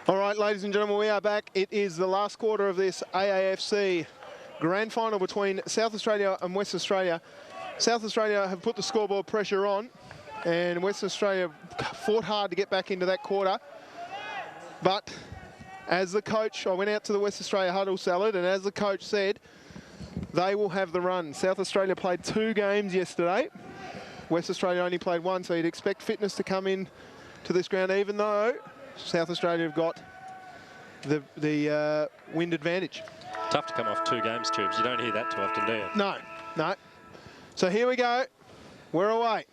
All right, ladies and gentlemen, we are back. It is the last quarter of this AAFC grand final between South Australia and West Australia. South Australia have put the scoreboard pressure on, and Western Australia fought hard to get back into that quarter. But as the coach, I went out to the West Australia huddle salad, and as the coach said, they will have the run. South Australia played 2 games yesterday. West Australia only played 1, so you'd expect fitness to come in to this ground, even though South Australia have got the wind advantage. Tough to come off 2 games, Tubes. You don't hear that too often, do you? No, no. So here we go. We're away.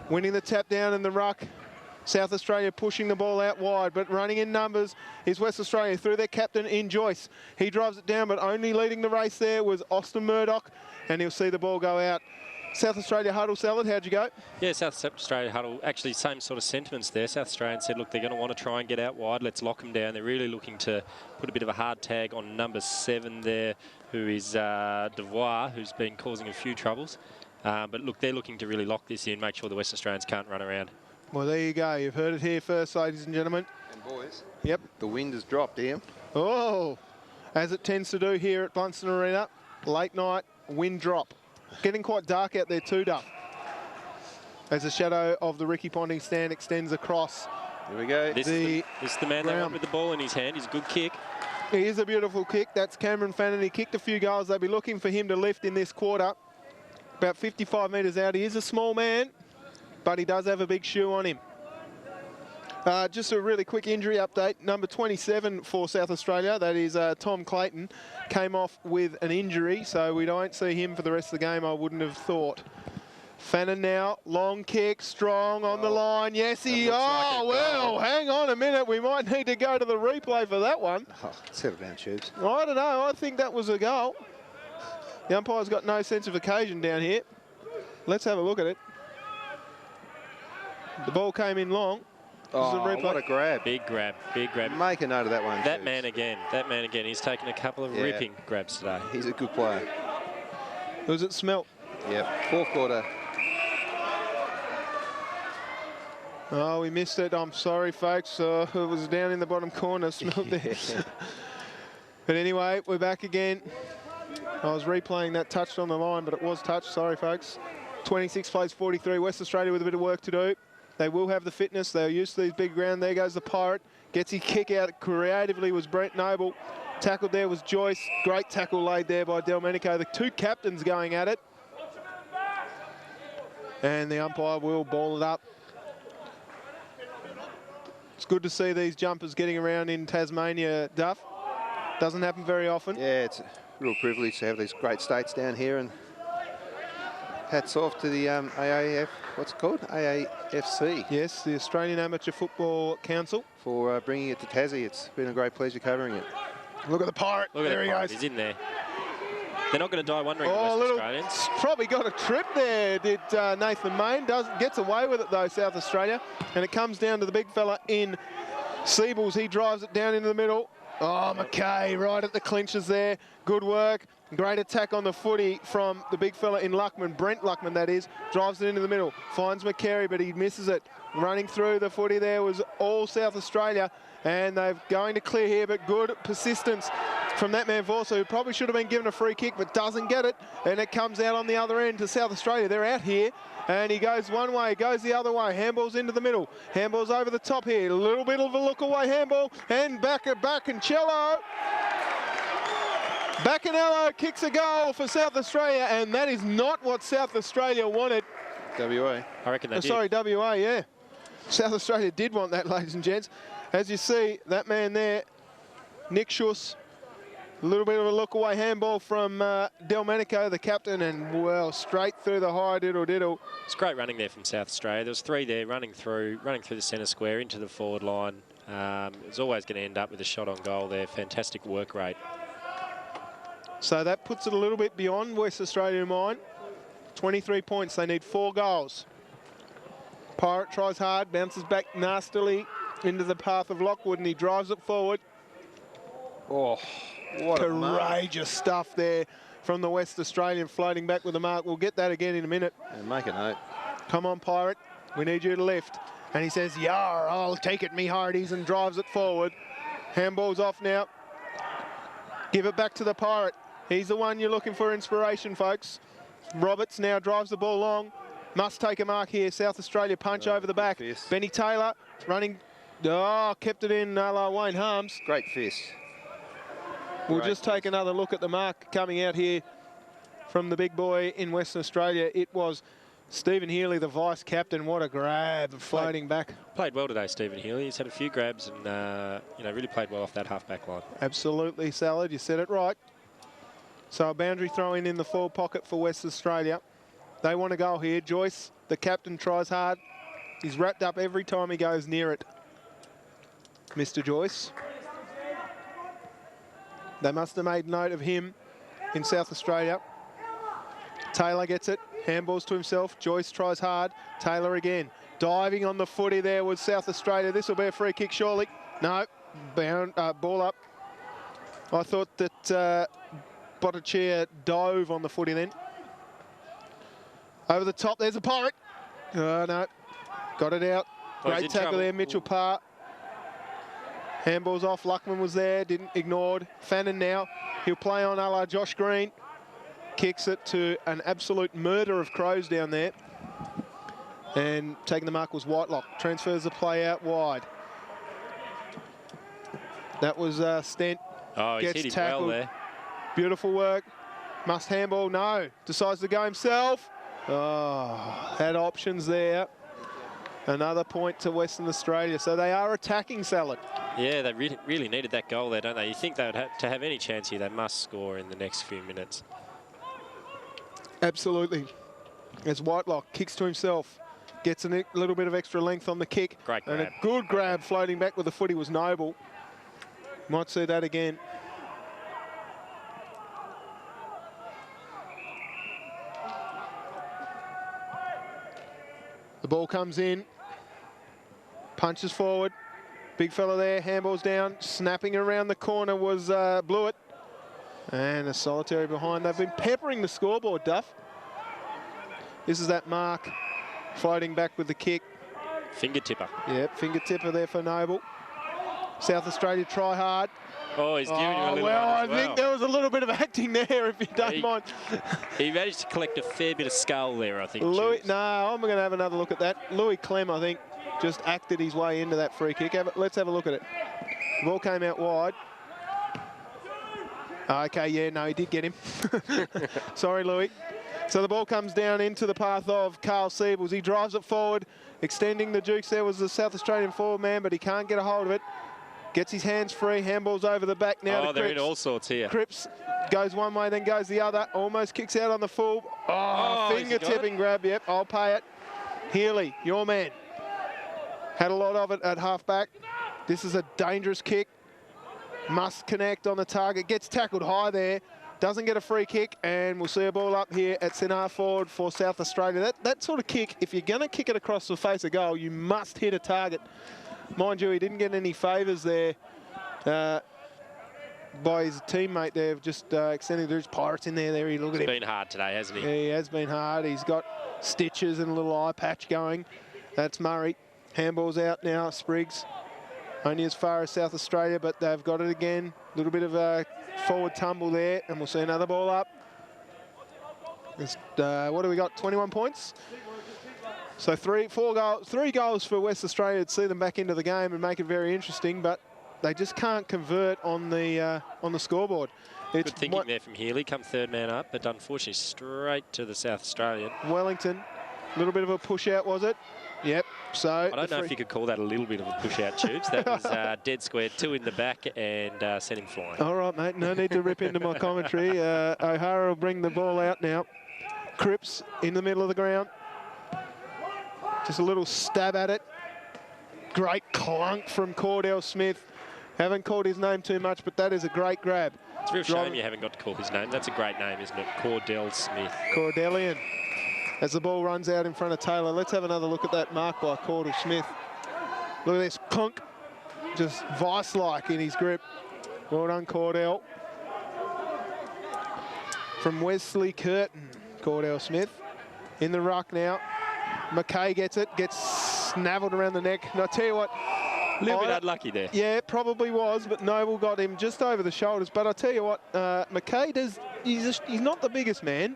Winning the tap down in the ruck. South Australia pushing the ball out wide, but running in numbers is West Australia through their captain in Joyce. He drives it down, but only leading the race there was Austin Murdoch, and he'll see the ball go out. South Australia huddle salad, how'd you go? Yeah, South Australia huddle, actually same sort of sentiments there. South Australian said, look, they're going to want to try and get out wide. Let's lock them down. They're really looking to put a bit of a hard tag on number 7 there, who is Devois, who's been causing a few troubles. But look, they're looking to really lock this in, make sure the West Australians can't run around. Well, there you go. You've heard it here first, ladies and gentlemen. And boys, yep, the wind has dropped here. Oh, as it tends to do here at Bludnstone Arena, late night wind drop. Getting quite dark out there too, Duff, as the shadow of the Ricky Ponting stand extends across. Here we go. This is the man they want with the ball in his hand. He's a good kick. He is a beautiful kick. That's Cameron Fannin. He kicked a few goals. They'll be looking for him to lift in this quarter. About 55 metres out. He is a small man, but he does have a big shoe on him. Just a really quick injury update. Number 27 for South Australia, that is Tom Clayton, came off with an injury, so we don't see him for the rest of the game, I wouldn't have thought. Fannin now, long kick, strong on the line. Yes, he... well, hang on a minute. We might need to go to the replay for that one. Settle down, Tubes. I don't know. I think that was a goal. The umpire's got no sense of occasion down here. Let's have a look at it. The ball came in long. Oh, what a grab. Big grab, big grab. Make a note of that one. That man again, he's taken a couple of ripping grabs today. He's a good player. Was it Smelt? Yep, 4th quarter. Oh, we missed it. I'm sorry, folks. It was down in the bottom corner, Smelt there. But anyway, we're back again. I was replaying that touched on the line, but it was touched. Sorry, folks. 26 plays 43. West Australia with a bit of work to do. They will have the fitness. They're used to these big ground. There goes the Pirate. Gets his kick out creatively was Brent Noble. Tackled there was Joyce. Great tackle laid there by Delmenico. The 2 captains going at it. And the umpire will ball it up. It's good to see these jumpers getting around in Tasmania, Duff. Doesn't happen very often. Yeah, it's a real privilege to have these great states down here, and hats off to the AAF, what's it called? AAFC. Yes, the Australian Amateur Football Council. For bringing it to Tassie. It's been a great pleasure covering it. Look at the Pirate. Look at there the he Pirate. goes. He's in there. They're not going to die wondering, the West Australians. Probably got a trip there, did Nathan Main. Gets away with it, though, South Australia. And it comes down to the big fella in Siebels. He drives it down into the middle. Oh, McKay right at the clinches there. Good work. Great attack on the footy from the big fella in Luckman. Brent Luckman, that is. Drives it into the middle. Finds McCary, but he misses it. Running through the footy there was all South Australia. And they're going to clear here, but good persistence from that man Vorsa, who probably should have been given a free kick, but doesn't get it. And it comes out on the other end to South Australia. They're out here. And he goes one way, goes the other way. Handball's into the middle. Handball's over the top here. A little bit of a look away handball. And back and Cello. Baccanello kicks a goal for South Australia, and that is not what South Australia wanted. WA. I reckon they did. Sorry, WA, yeah. South Australia did want that, ladies and gents. As you see, that man there, Nick Schuss, a little bit of a look away handball from Delmenico, the captain, and well, straight through the high diddle. It's great running there from South Australia. There was 3 there running through the centre square into the forward line. It's always going to end up with a shot on goal there. Fantastic work rate. So that puts it a little bit beyond West Australia in mind. 23 points. They need 4 goals. Pirate tries hard, bounces back nastily into the path of Lockwood, and he drives it forward. Oh, what courageous stuff there from the West Australian, floating back with the mark. We'll get that again in a minute. And make a note. Come on, Pirate. We need you to lift. And he says, "Yar, I'll take it, me hearties," and drives it forward. Handball's off now. Give it back to the Pirate. He's the one you're looking for inspiration, folks. Roberts now drives the ball long. Must take a mark here. South Australia punch over the back. Fierce. Benny Taylor running. Oh, kept it in Wayne Harms. Great fist. We'll Great just take another look at the mark coming out here from the big boy in Western Australia. It was Stephen Healy, the vice captain. What a grab, floating back. Played well today, Stephen Healy. He's had a few grabs and, you know, really played well off that half-back line. Absolutely, Salad. You said it right. So a boundary throw in the forward pocket for Western Australia. They want to go here. Joyce, the captain, tries hard. He's wrapped up every time he goes near it. Mr. Joyce. They must have made note of him in South Australia. Taylor gets it. Handballs to himself. Joyce tries hard. Taylor again. Diving on the footy there was South Australia. This will be a free kick, surely. No. Ball up. I thought that Bottichia dove on the footy then. Over the top, there's a Pirate. Oh, no. Got it out. Great tackle there, Mitchell Parr. Handball's off. Luckman was there, didn't ignored. Fannin now. He'll play on a la Josh Green. Kicks it to an absolute murder of Crows down there. And taking the mark was Whitelock. Transfers the play out wide. That was Stent. Oh, he's hit him well there. Beautiful work. Must handball. No. Decides to go himself. Oh, had options there. Another point to Western Australia. So they are attacking, Salad. Yeah, they really needed that goal there, don't they? You think they would have to have any chance here, they must score in the next few minutes. Absolutely. As Whitelock kicks to himself, gets a little bit of extra length on the kick. Great grab. And a good grab floating back with the footy was Noble. Might see that again. The ball comes in. Punches forward. Big fella there, handballs down. Snapping around the corner was Blewett. And a solitary behind. They've been peppering the scoreboard, Duff. This is that mark. Floating back with the kick. Finger tipper. Yep, finger tipper there for Noble. South Australia try hard. Oh, he's giving him a little well, one as I think there was a little bit of acting there, if you don't mind. He managed to collect a fair bit of skull there, I think. Louis, no, I'm going to have another look at that. Louis Clem, I think, just acted his way into that free kick. Let's have a look at it. The ball came out wide. Okay, yeah, no, he did get him. Sorry, Louis. So the ball comes down into the path of Carl Siebels. He drives it forward, extending the Dukes. There was the South Australian forward man, but he can't get a hold of it. Gets his hands free, handballs over the back now to Cripps. They're in all sorts here. Cripps goes one way, then goes the other. Almost kicks out on the full. Oh, finger-tipping grab. Yep, I'll pay it. Healy, your man. Had a lot of it at half-back. This is a dangerous kick. Must connect on the target. Gets tackled high there. Doesn't get a free kick, and we'll see a ball up here at centre forward for South Australia. That sort of kick, if you're going to kick it across the face of goal, you must hit a target. Mind you, he didn't get any favours there by his teammate there, just extending his Pirates in there. There, look at him. He's been hard today, hasn't he? Yeah, he has been hard. He's got stitches and a little eye patch going. That's Murray. Handball's out now, Spriggs. Only as far as South Australia, but they've got it again. A little bit of a forward tumble there, and we'll see another ball up. What do we got, 21 points? So three goals for West Australia to see them back into the game and make it very interesting, but they just can't convert on the scoreboard. Good thinking there from Healy, come third man up, but unfortunately straight to the South Australian. Wellington, a little bit of a push out, was it? Yep. So I don't know if you could call that a little bit of a push out, Tubes. That was dead square, 2 in the back and sent him flying. All right, mate. No need to rip into my commentary. O'Hara will bring the ball out now. Cripps in the middle of the ground. Just a little stab at it. Great clunk from Cordell Smith. Haven't called his name too much, but that is a great grab. It's a real shame you haven't got to call his name. That's a great name, isn't it? Cordell Smith. Cordellian. As the ball runs out in front of Taylor. Let's have another look at that mark by Cordell Smith. Look at this clunk. Just vice-like in his grip. Well done, Cordell. From Wesley Curtin, Cordell Smith. In the ruck now. McKay gets it, gets snavelled around the neck. And I tell you what, A little bit unlucky there. yeah, it probably was, but Noble got him just over the shoulders. But I tell you what, McKay does. He's not the biggest man,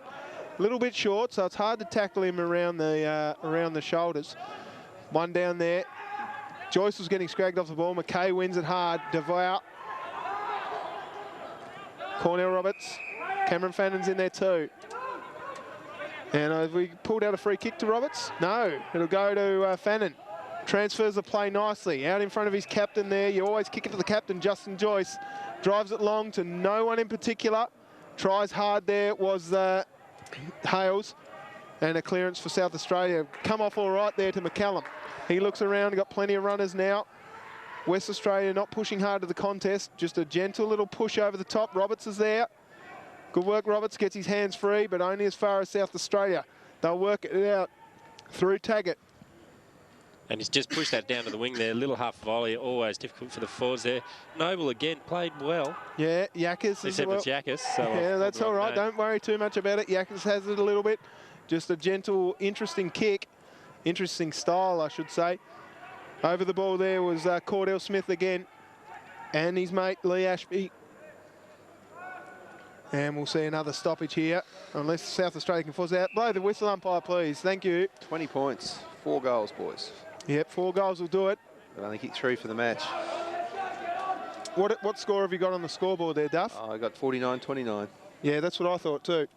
a little bit short, so it's hard to tackle him around the shoulders. One down there. Joyce was getting scragged off the ball. McKay wins it hard. Devout. Cornell Roberts. Cameron Fannon's in there too. And have we pulled out a free kick to Roberts? No, it'll go to Fannon. Transfers the play nicely. Out in front of his captain there. You always kick it to the captain, Justin Joyce. Drives it long to no one in particular. Tries hard there was Hales. And a clearance for South Australia. Come off all right there to McCallum. He looks around, got plenty of runners now. West Australia not pushing hard to the contest. Just a gentle little push over the top. Roberts is there. Good work, Roberts. Gets his hands free, but only as far as South Australia. They'll work it out through Taggart. And he's just pushed that down to the wing there. Little half volley, always difficult for the forwards there. Noble again, played well. Yeah, Yakas as well. Except it's Yakas. So yeah, that's all right. Don't worry too much about it. Yakas has it a little bit. Just a gentle, interesting kick. Interesting style, I should say. Over the ball there was Cordell Smith again. And his mate, Lee Ashby. And we'll see another stoppage here. Unless South Australia can force it out. Blow the whistle, umpire, please. Thank you. 20 points, 4 goals, boys. Yep, 4 goals will do it. They've only kicked 3 for the match. What score have you got on the scoreboard there, Duff? I got 49-29. Yeah, that's what I thought too.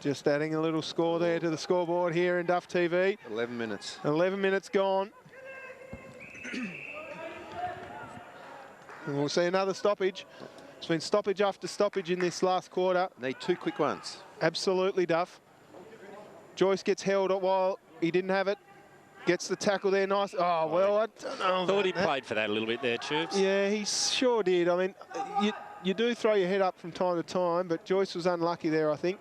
Just adding a little score there to the scoreboard here in Duff TV. 11 minutes. 11 minutes gone. And we'll see another stoppage. It's been stoppage after stoppage in this last quarter. Need 2 quick ones. Absolutely, Duff. Joyce gets held while he didn't have it. Gets the tackle there, nice. Oh, well, I don't know. Thought he played for that a little bit there, Tubes. Yeah, he sure did. I mean, you do throw your head up from time to time, but Joyce was unlucky there, I think.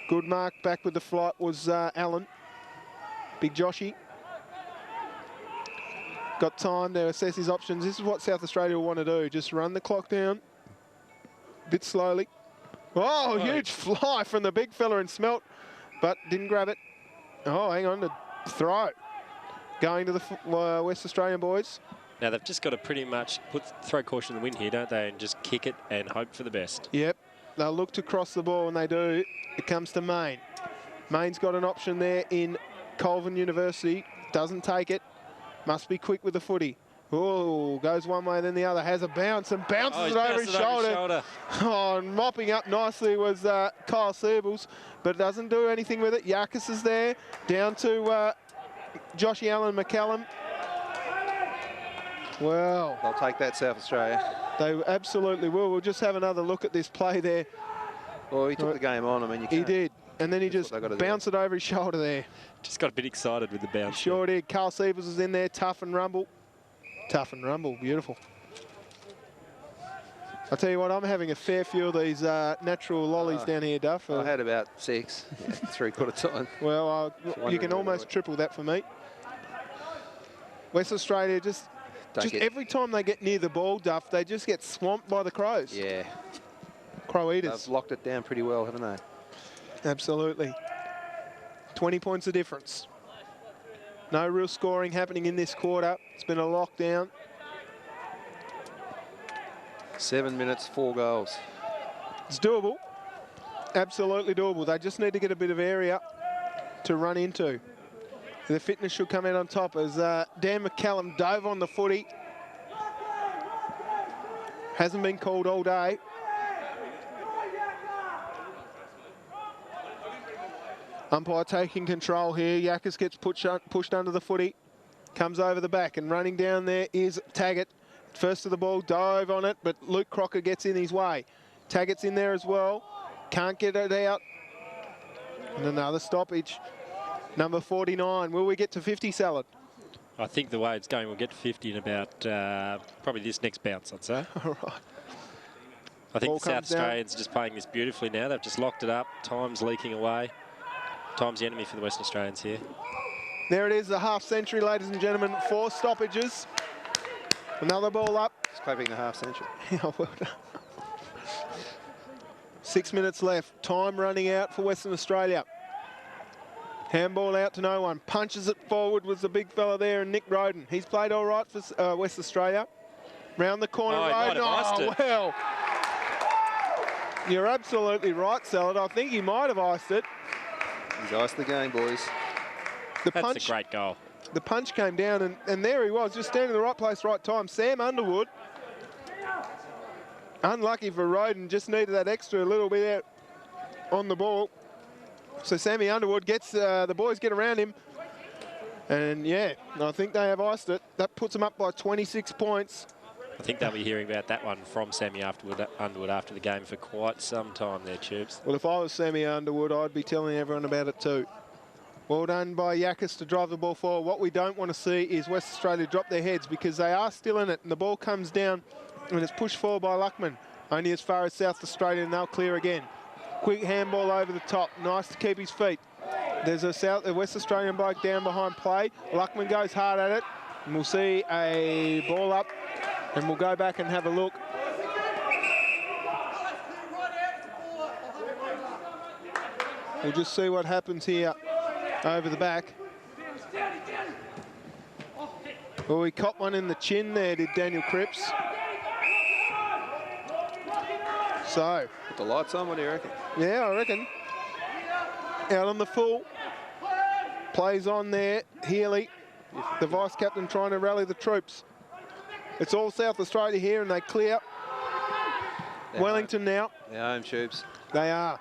Good mark back with the flight was Allen. Big Joshy. Got time to assess his options. This is what South Australia will want to do. Just run the clock down a bit slowly. Oh, huge fly from the big fella and Smelt, but didn't grab it. Oh, hang on, to throw. Going to the West Australian boys. Now, they've just got to pretty much throw caution to the wind here, don't they, and just kick it and hope for the best. Yep. They'll look to cross the ball, and they do. It comes to Maine. Maine's got an option there in Colvin University. Doesn't take it. Must be quick with the footy. Oh, goes one way, then the other. Has a bounce and bounces it over his shoulder. Oh, and mopping up nicely was Kyle Seebles, but doesn't do anything with it. Yakas is there. Down to Joshy Allen McCallum. Well, They'll take that, South Australia. They absolutely will. We'll just have another look at this play there. Well, he took the game on. I mean, you can't. He did. And then he just bounced it over his shoulder there. Just got a bit excited with the bounce. Sure did. Carl Sievers is in there. Tough and rumble. Tough and rumble. Beautiful. I'll tell you what, I'm having a fair few of these natural lollies down here, Duff. I had about 6 at 3/4 time. Well, you can almost triple that for me. West Australia just every time they get near the ball, Duff, they just get swamped by the Crows. Yeah. Crow eaters. They've locked it down pretty well, haven't they? Absolutely. 20 points of difference. No real scoring happening in this quarter. It's been a lockdown. 7 minutes, 4 goals. It's doable. Absolutely doable. They just need to get a bit of area to run into. The fitness should come out on top as Dan McCallum dove on the footy. Hasn't been called all day. Umpire taking control here. Yakas gets pushed under the footy. Comes over the back and running down there is Taggart. First to the ball, dove on it, but Luke Crocker gets in his way. Taggart's in there as well. Can't get it out. And another stoppage. Number 49. Will we get to 50, Salad? I think the way it's going, we'll get to 50 in about probably this next bounce, I'd say. All right. I think the South Australians are just playing this beautifully now. They've just locked it up. Time's leaking away. Time's the enemy for the Western Australians here. There it is, the half century, ladies and gentlemen. 4 stoppages. Another ball up. It's clapping the half century. Yeah, well done. 6 minutes left. Time running out for Western Australia. Handball out to no one. Punches it forward was the big fella there, and Nick Roden. He's played all right for West Australia. Round the corner, Roden. Oh, well. You're absolutely right, Salad. I think he might have iced it. He's iced the game, boys. That's a great goal. The punch came down, and there he was, just standing in the right place, right time. Sam Underwood. Unlucky for Roden, just needed that extra little bit out on the ball. So Sammy Underwood gets, the boys get around him. And yeah, I think they have iced it. That puts them up by 26 points. I think they'll be hearing about that one from Sammy Underwood after the game for quite some time there, Tubes. Well, if I was Sammy Underwood, I'd be telling everyone about it too. Well done by Yakis to drive the ball forward. What we don't want to see is West Australia drop their heads because they are still in it, and the ball comes down and it's pushed forward by Luckman. Only as far as South Australia, and they'll clear again. Quick handball over the top. Nice to keep his feet. There's a West Australian bloke down behind play. Luckman goes hard at it, and we'll see a ball up, and we'll go back and have a look. We'll just see what happens here over the back. Well, he caught one in the chin there, did Daniel Cripps. So. Put the lights on, what do you reckon? Yeah, I reckon. Out on the full. Plays on there. Healy, the vice-captain, trying to rally the troops. It's all South Australia here, and they clear. Wellington now. They're home, Tubes. They are.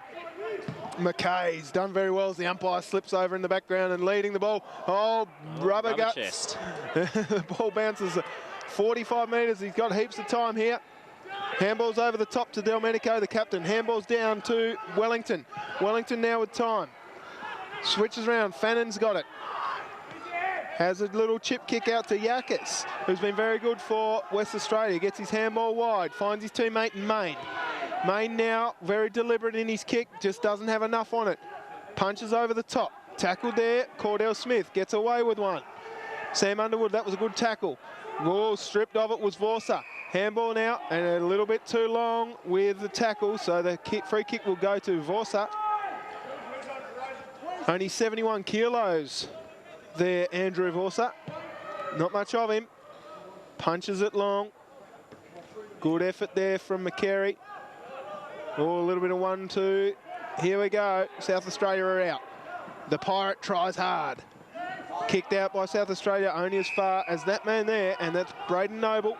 McKay's done very well as the umpire slips over in the background and leading the ball. Oh, rubber guts. Chest. The ball bounces 45 metres. He's got heaps of time here. Handball's over the top to Delmenico, the captain. Handball's down to Wellington. Wellington now with time. Switches around. Fannon's got it. Has a little chip kick out to Yakis, who's been very good for West Australia. Gets his handball wide. Finds his teammate Main. Main now very deliberate in his kick. Just doesn't have enough on it. Punches over the top. Tackled there. Cordell Smith gets away with one. Sam Underwood, that was a good tackle. Whoa, stripped of it was Vorsa. Handball now, and a little bit too long with the tackle, so the free kick will go to Vorsa. Only 71 kilos there, Andrew Vorsa. Not much of him. Punches it long. Good effort there from McCary. Oh, a little bit of 1-2. Here we go. South Australia are out. The Pirate tries hard. Kicked out by South Australia only as far as that man there, and that's Braden Noble.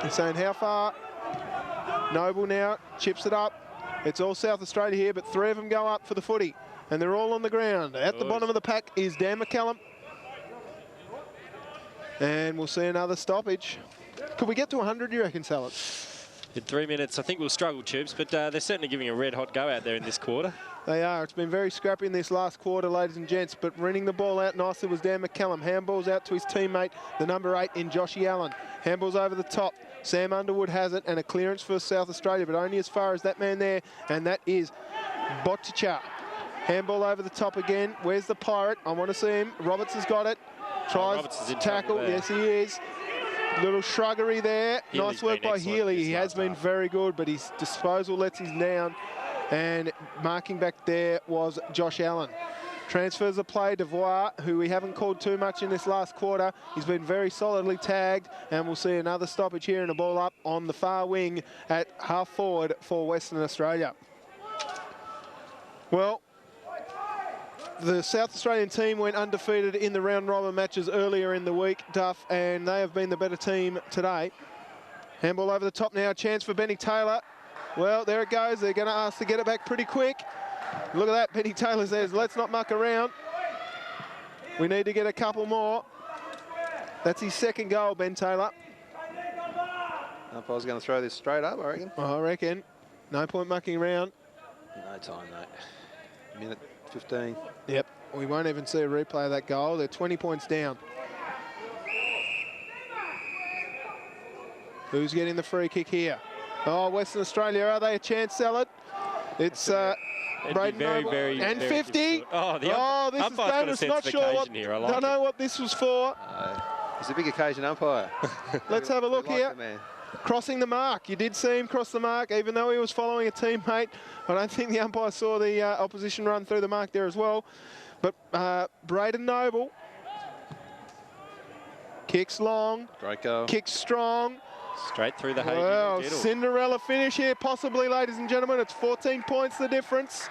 He's saying how far. Noble now chips it up. It's all South Australia here, but three of them go up for the footy, and they're all on the ground. At the bottom of the pack is Dan McCallum. And we'll see another stoppage. Could we get to 100, you reckon, Salad? In 3 minutes, I think we'll struggle, Tubes, but they're certainly giving a red-hot go out there in this quarter. They are. It's been very scrappy in this last quarter, ladies and gents, but running the ball out nicely was Dan McCallum. Handball's out to his teammate, the number 8 in Joshy Allen. Handball's over the top. Sam Underwood has it, and a clearance for South Australia, but only as far as that man there, and that is Botticha. Handball over the top again. Where's the Pirate? I want to see him. Roberts has got it. Tries to tackle. Yes, he is. Little shruggery there. Nice work by Healy. He has been very good, but his disposal lets him down. And marking back there was Josh Allen. Transfers the play. Devoire, who we haven't called too much in this last quarter. He's been very solidly tagged, and we'll see another stoppage here and a ball up on the far wing at half forward for Western Australia. Well, the South Australian team went undefeated in the round robin matches earlier in the week, Duff, and they have been the better team today. Handball over the top now. Chance for Benny Taylor. Well, there it goes. They're going to ask to get it back pretty quick. Look at that. Benny Taylor says, let's not muck around. We need to get a couple more. That's his second goal, Ben Taylor. I was going to throw this straight up, I reckon. I reckon. No point mucking around. No time, mate. Minute 15. Yep. We won't even see a replay of that goal. They're 20 points down. Who's getting the free kick here? Oh, Western Australia, are they a chance, Salad? It's Braden Noble. And 50. Oh, this is dangerous. Not sure what. Don't know what this was for. It's a big occasion umpire. Let's have a look here. crossing the mark. You did see him cross the mark, even though he was following a teammate. I don't think the umpire saw the opposition run through the mark there as well. But Braden Noble kicks long, Great goal. kicks strong. Straight through the hay. Well, Cinderella finish here, possibly, ladies and gentlemen. It's 14 points the difference.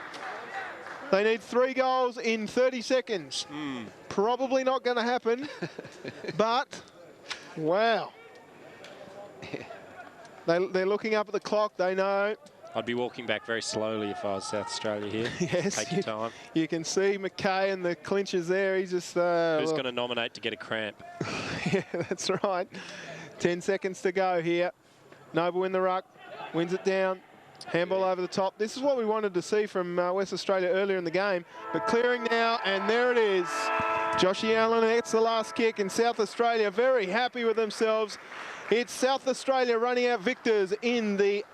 They need 3 goals in 30 seconds. Probably not going to happen, but wow. They're looking up at the clock. They know. I'd be walking back very slowly if I was South Australia here. Yes, Take your time. You can see McKay and the clinches there. He's just... Who's going to nominate to get a cramp? Yeah, that's right. 10 seconds to go here. Noble in the ruck, wins it down. Handball over the top. This is what we wanted to see from West Australia earlier in the game. But clearing now, and there it is. Joshy Allen gets the last kick, and South Australia very happy with themselves. It's South Australia running out victors in the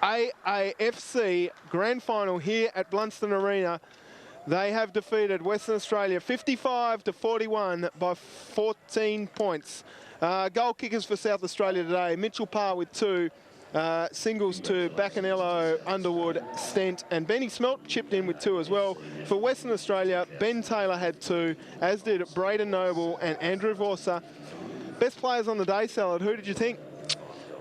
AAFC Grand Final here at Bludnstone Arena. They have defeated Western Australia 55-41 by 14 points. Goal kickers for South Australia today, Mitchell Parr with 2. Singles to Bacanello, Underwood, Stent, and Benny Smelt chipped in with 2 as well. For Western Australia, Ben Taylor had 2, as did Braden Noble and Andrew Vorsa. Best players on the day, Salad, who did you think?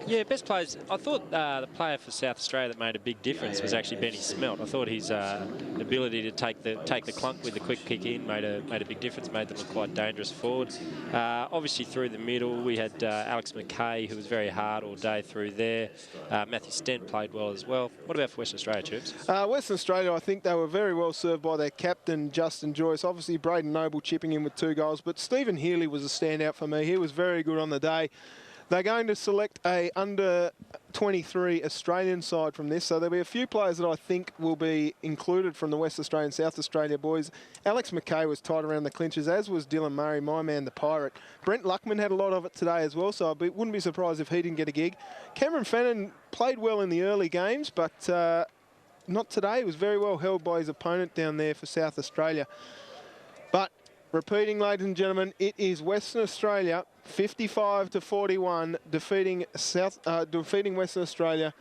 Yeah, best players. I thought the player for South Australia that made a big difference was actually Benny Smelt. I thought his ability to take the clunk with the quick kick in made a big difference, made them look quite dangerous forward. Obviously through the middle, we had Alex McKay, who was very hard all day through there. Matthew Stent played well as well. What about for Western Australia, Chips? Western Australia, I think they were very well served by their captain, Justin Joyce. Obviously, Braden Noble chipping in with 2 goals, but Stephen Healy was a standout for me. He was very good on the day. They're going to select a under-23 Australian side from this, so there'll be a few players that I think will be included from the West Australian, South Australia boys. Alex McKay was tight around the clinches, as was Dylan Murray, my man, the Pirate. Brent Luckman had a lot of it today as well, so I wouldn't be surprised if he didn't get a gig. Cameron Fennon played well in the early games, but not today. He was very well held by his opponent down there for South Australia. But repeating, ladies and gentlemen, it is Western Australia 55-41, defeating Western Australia,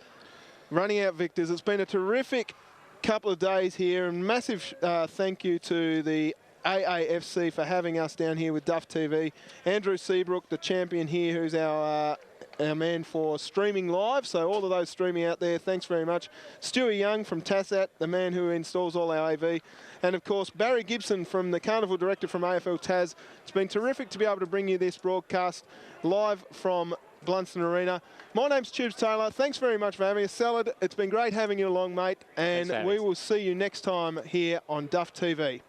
running out victors. It's been a terrific couple of days here, and massive thank you to the AAFC for having us down here with Duff TV. Andrew Seabrook, the champion here, who's our man for streaming live. So all of those streaming out there, thanks very much. Stewie Young from Tassat, the man who installs all our AV. And of course, Barry Gibson from the Carnival Director from AFL Tas. It's been terrific to be able to bring you this broadcast live from Bludnstone Arena. My name's Tubes Taylor. Thanks very much for having us. Salad, it's been great having you along, mate. And we will see you next time here on Duff TV.